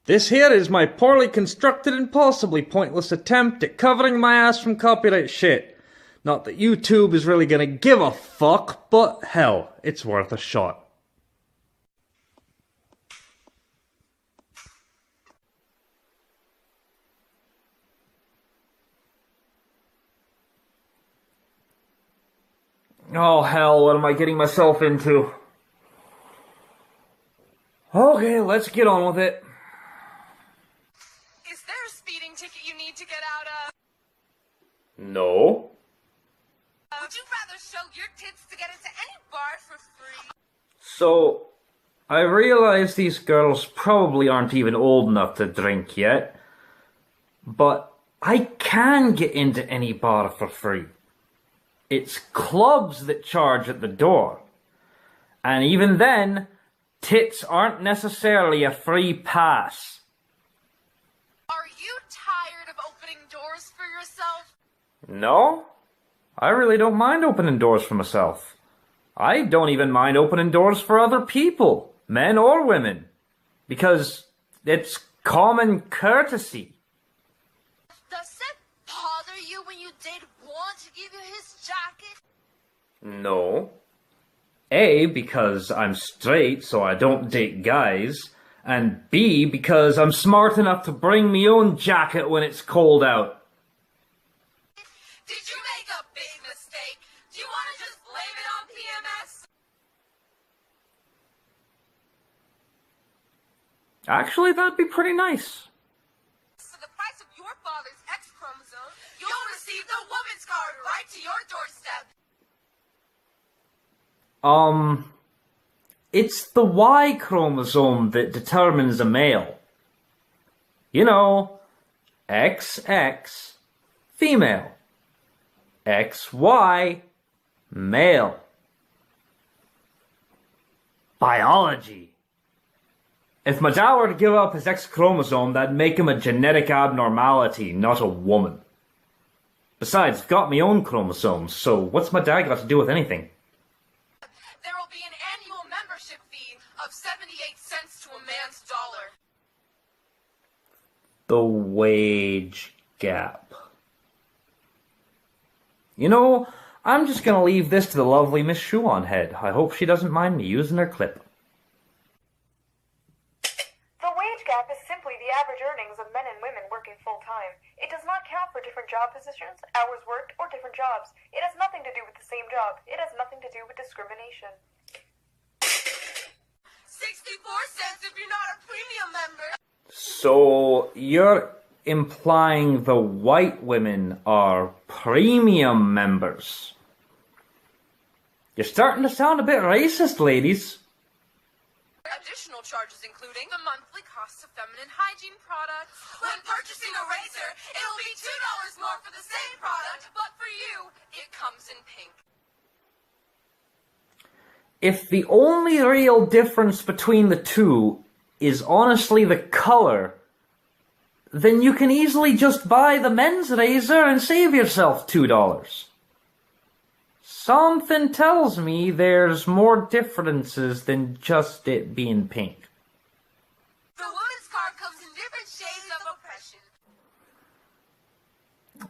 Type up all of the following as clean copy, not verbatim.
This here is my poorly constructed and possibly pointless attempt at covering my ass from copyright shit. Not that YouTube is really gonna give a fuck, but hell, it's worth a shot. Oh hell, what am I getting myself into? Okay, let's get on with it. Is there a speeding ticket you need to get out of? No. Would you rather show your tits to get into any bar for free? So, I realize these girls probably aren't even old enough to drink yet, but I can get into any bar for free. It's clubs that charge at the door. And even then, tits aren't necessarily a free pass. Are you tired of opening doors for yourself? No, I really don't mind opening doors for myself. I don't even mind opening doors for other people, men or women, because it's common courtesy. Does it bother you when you date want to give you his jacket? No. A, because I'm straight, so I don't date guys, and B, because I'm smart enough to bring me own jacket when it's cold out. Did you make a big mistake? Do you want to just blame it on PMS? Actually, that'd be pretty nice. For the price of your father's X chromosome, you'll receive the woman's card right to your doorstep. It's the Y chromosome that determines a male. You know, XX, female. XY, male. Biology. If my dad were to give up his X chromosome, that'd make him a genetic abnormality, not a woman. Besides, I've got my own chromosomes, so what's my dad got to do with anything? There will be an annual membership fee of 78 cents to a man's dollar. The wage gap. You know, I'm just gonna leave this to the lovely Miss Shoe-on-Head. I hope she doesn't mind me using her clip. The wage gap is simply the average earnings of men and women working full-time. It does not count for different job positions, hours worked, or different jobs. It has nothing to do with the same job. It has nothing to do with discrimination. 64 cents if you're not a premium member. So, you're implying the white women are premium members? You're starting to sound a bit racist, ladies. Additional charges including the monthly cost of feminine hygiene products. When purchasing a razor, it'll be $2 more for the same product, but for you, it comes in pink. If the only real difference between the two is honestly the color, then you can easily just buy the men's razor and save yourself $2. Something tells me there's more differences than just it being pink. The woman's card comes in different shades of oppression.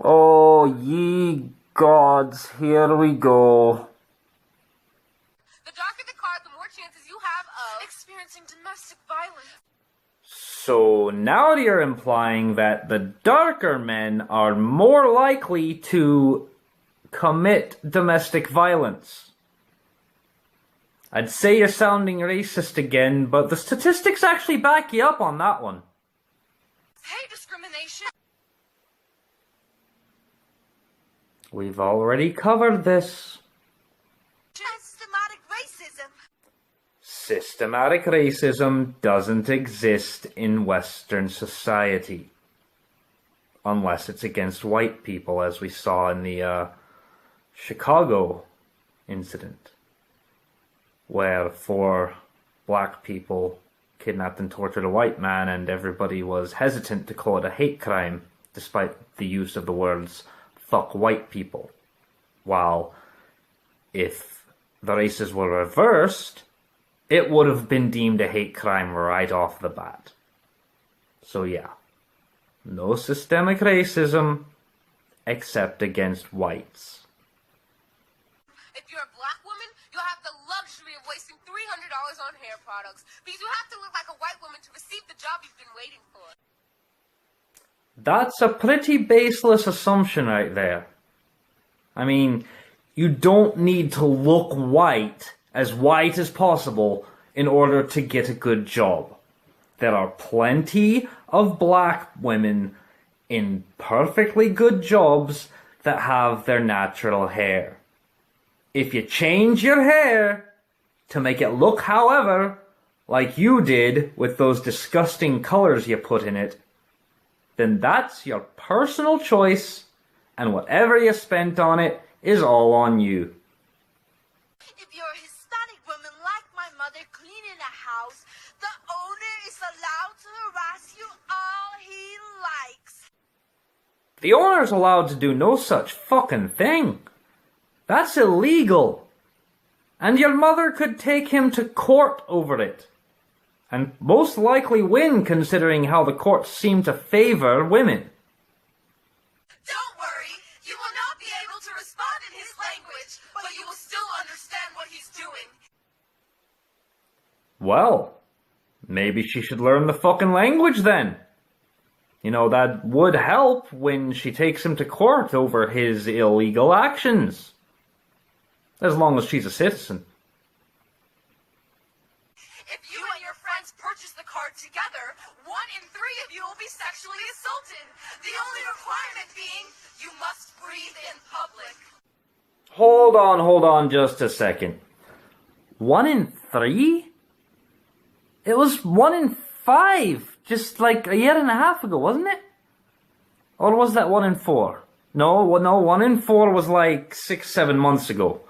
Oh, ye gods, here we go. The darker the card, the more chances you have of experiencing domestic violence. So now you're implying that the darker men are more likely to commit domestic violence. I'd say you're sounding racist again, but the statistics actually back you up on that one. Hey, discrimination. We've already covered this. Systematic racism. Systematic racism doesn't exist in Western society. Unless it's against white people, as we saw in the Chicago incident, where 4 black people kidnapped and tortured a white man, and everybody was hesitant to call it a hate crime, despite the use of the words "fuck white people." While, if the races were reversed, it would have been deemed a hate crime right off the bat. So yeah, no systemic racism except against whites. If you're a black woman, you'll have the luxury of wasting $300 on hair products because you have to look like a white woman to receive the job you've been waiting for. That's a pretty baseless assumption right there. I mean, you don't need to look white as possible in order to get a good job. There are plenty of black women in perfectly good jobs that have their natural hair. If you change your hair to make it look, however, like you did with those disgusting colors you put in it, then that's your personal choice, and whatever you spent on it is all on you. If you're a Hispanic woman like my mother cleaning a house, the owner is allowed to harass you all he likes. The owner's allowed to do no such fucking thing. That's illegal. And your mother could take him to court over it. And most likely win, considering how the courts seem to favor women. Don't worry, you will not be able to respond in his language, but you will still understand what he's doing. Well, maybe she should learn the fucking language then. You know, that would help when she takes him to court over his illegal actions. As long as she's a citizen. If you and your friends purchase the card together, 1 in 3 of you will be sexually assaulted. The only requirement being, you must breathe in public. Hold on just a second. 1 in 3? It was 1 in 5 just like a year and a half ago, wasn't it? Or was that 1 in 4? No, 1 in 4 was like 6-7 months ago.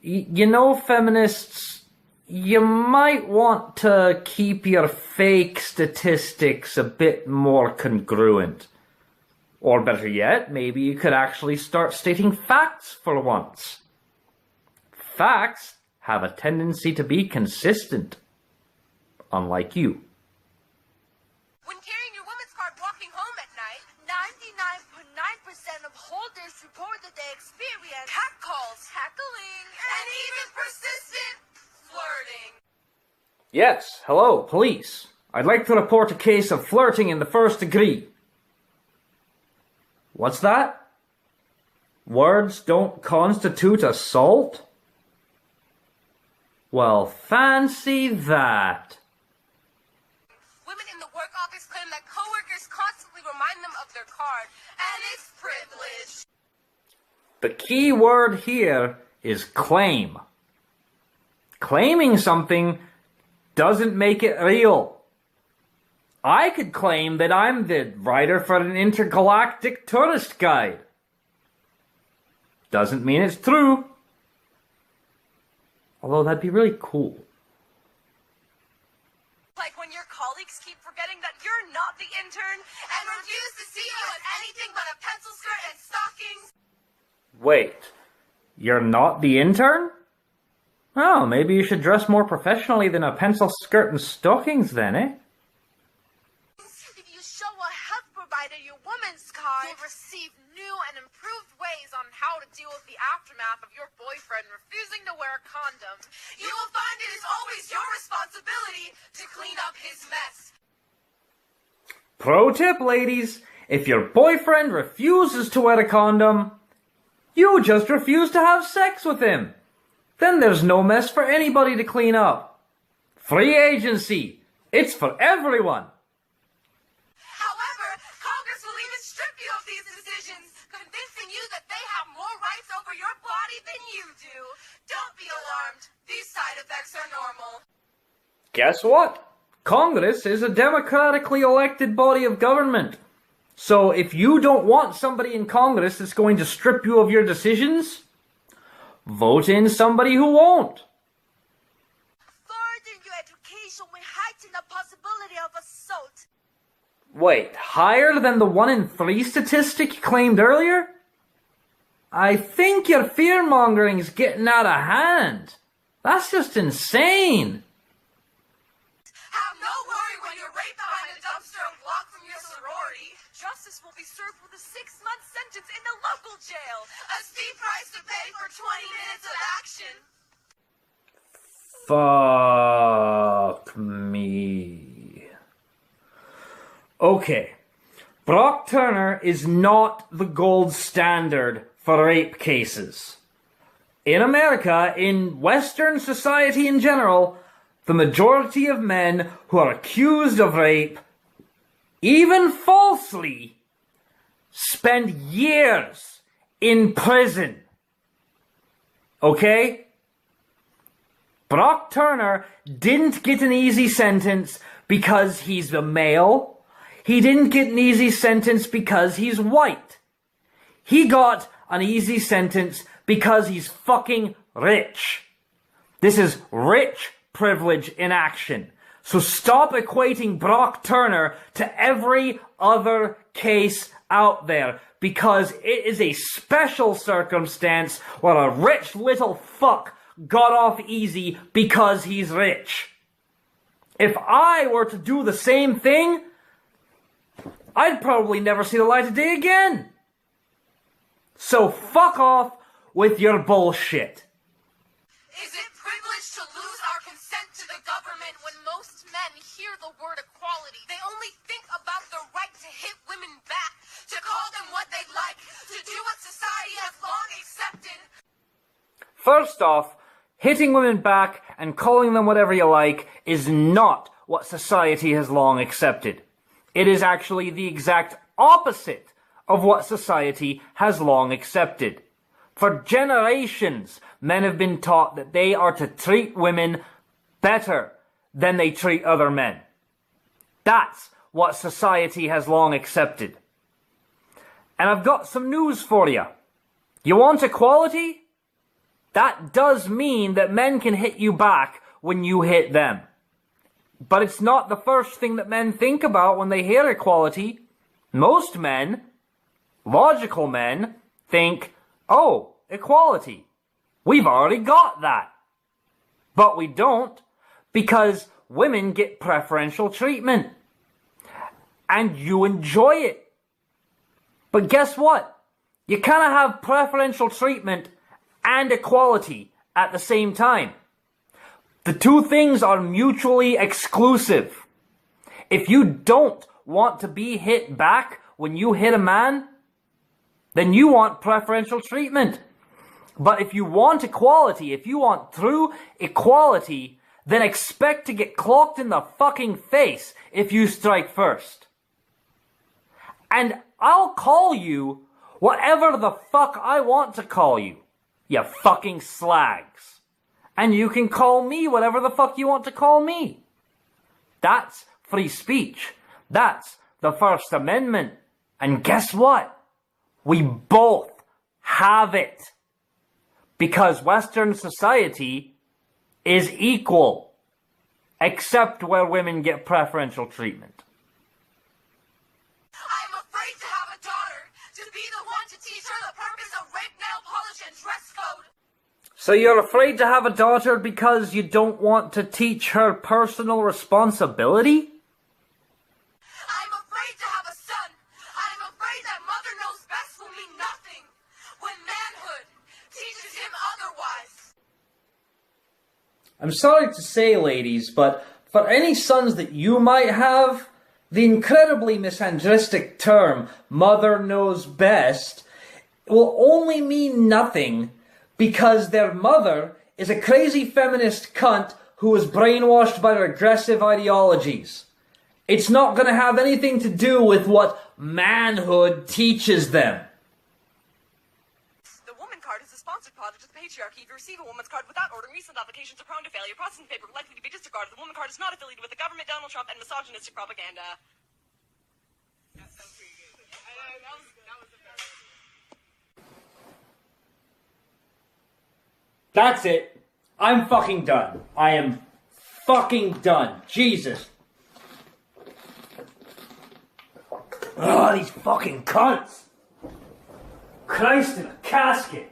You know, feminists, you might want to keep your fake statistics a bit more congruent. Or better yet, maybe you could actually start stating facts for once. Facts have a tendency to be consistent, unlike you. When carrying your woman's card walking home at night, 99.9% of holders report that they experience catcalls, heckling, and even persistent flirting. Yes, hello, police. I'd like to report a case of flirting in the first degree. What's that? Words don't constitute assault? Well, fancy that. Women in the work office claim that coworkers constantly remind them of their card, and it's privilege. The key word here is claim. Claiming something doesn't make it real. I could claim that I'm the writer for an intergalactic tourist guide. Doesn't mean it's true. Although that'd be really cool. Like when your colleagues keep forgetting that you're not the intern and refuse to see you as anything but a pencil skirt and stockings. Wait, you're not the intern? Oh, maybe you should dress more professionally than a pencil skirt and stockings then, eh? If you show a health provider your woman's card, you'll receive new and improved ways on how to deal with the aftermath of your boyfriend refusing to wear a condom. You will find it is always your responsibility to clean up his mess. Pro tip, ladies, if your boyfriend refuses to wear a condom, you just refuse to have sex with him. Then there's no mess for anybody to clean up. Free agency. It's for everyone. However, Congress will even strip you of these decisions, convincing you that they have more rights over your body than you do. Don't be alarmed. These side effects are normal. Guess what? Congress is a democratically elected body of government. So if you don't want somebody in Congress that's going to strip you of your decisions, vote in somebody who won't. Further your education will heighten the possibility of assault. Wait, higher than the 1 in 3 statistic you claimed earlier? I think your fear-mongering's getting out of hand. That's just insane. Have no worry when while you're raped behind a dumpster a block from your sorority. Justice will be served with a 6-month sentence in the local jail. A steep price to pay for 20 minutes of action. Fuck me. Okay. Brock Turner is not the gold standard for rape cases. In America, in Western society in general, the majority of men who are accused of rape, even falsely, spend years in prison. Okay? Brock Turner didn't get an easy sentence because he's a male. He didn't get an easy sentence because he's white. He got an easy sentence because he's fucking rich. This is rich privilege in action. So stop equating Brock Turner to every other case out there, because it is a special circumstance where a rich little fuck got off easy because he's rich. If I were to do the same thing, I'd probably never see the light of day again. So fuck off with your bullshit. Is it privilege to lose our consent to the government when most men hear the word equality? They only think about the right to hit women back, to call them what they like, to do what society has long accepted. First off, hitting women back and calling them whatever you like is not what society has long accepted. It is actually the exact opposite of what society has long accepted. For generations, men have been taught that they are to treat women better than they treat other men. That's what society has long accepted. And I've got some news for you. You want equality? That does mean that men can hit you back when you hit them. But it's not the first thing that men think about when they hear equality. Most men, logical men, think, oh, equality. We've already got that. But we don't, because women get preferential treatment. And you enjoy it. But guess what? You kind of have preferential treatment and equality at the same time. The two things are mutually exclusive. If you don't want to be hit back when you hit a man, then you want preferential treatment. But if you want equality, if you want true equality, then expect to get clocked in the fucking face if you strike first. And I'll call you whatever the fuck I want to call you, you fucking slags. And you can call me whatever the fuck you want to call me. That's free speech. That's the First Amendment. And guess what? We both have it. Because Western society is equal. Except where women get preferential treatment. I'm afraid to have a daughter, to be the one to teach her the purpose of rape, nail polish, and dress code. So you're afraid to have a daughter because you don't want to teach her personal responsibility? I'm afraid to have a son. I'm afraid that mother knows best will mean nothing when manhood teaches him otherwise. I'm sorry to say, ladies, but for any sons that you might have, the incredibly misandristic term, mother knows best, will only mean nothing because their mother is a crazy feminist cunt who was brainwashed by regressive ideologies. It's not going to have anything to do with what manhood teaches them. The Woman Card is a sponsored product of the patriarchy. If you receive a woman's card without ordering, recent applications are prone to failure. Processing paper likely to be disregarded. The Woman Card is not affiliated with the government, Donald Trump, and misogynistic propaganda. That was pretty good. That was the best. That's it. I'm fucking done. I am fucking done. Jesus. Ugh, these fucking cunts. Christ in a casket.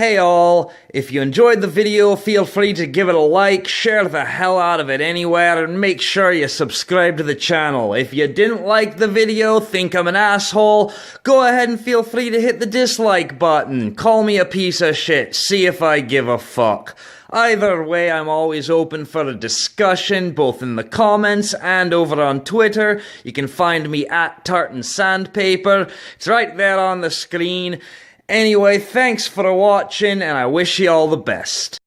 Hey all, if you enjoyed the video, feel free to give it a like, share the hell out of it anywhere, and make sure you subscribe to the channel. If you didn't like the video, think I'm an asshole, go ahead and feel free to hit the dislike button. Call me a piece of shit, see if I give a fuck. Either way, I'm always open for a discussion, both in the comments and over on Twitter. You can find me at Tartan Sandpaper. It's right there on the screen. Anyway, thanks for watching, and I wish you all the best.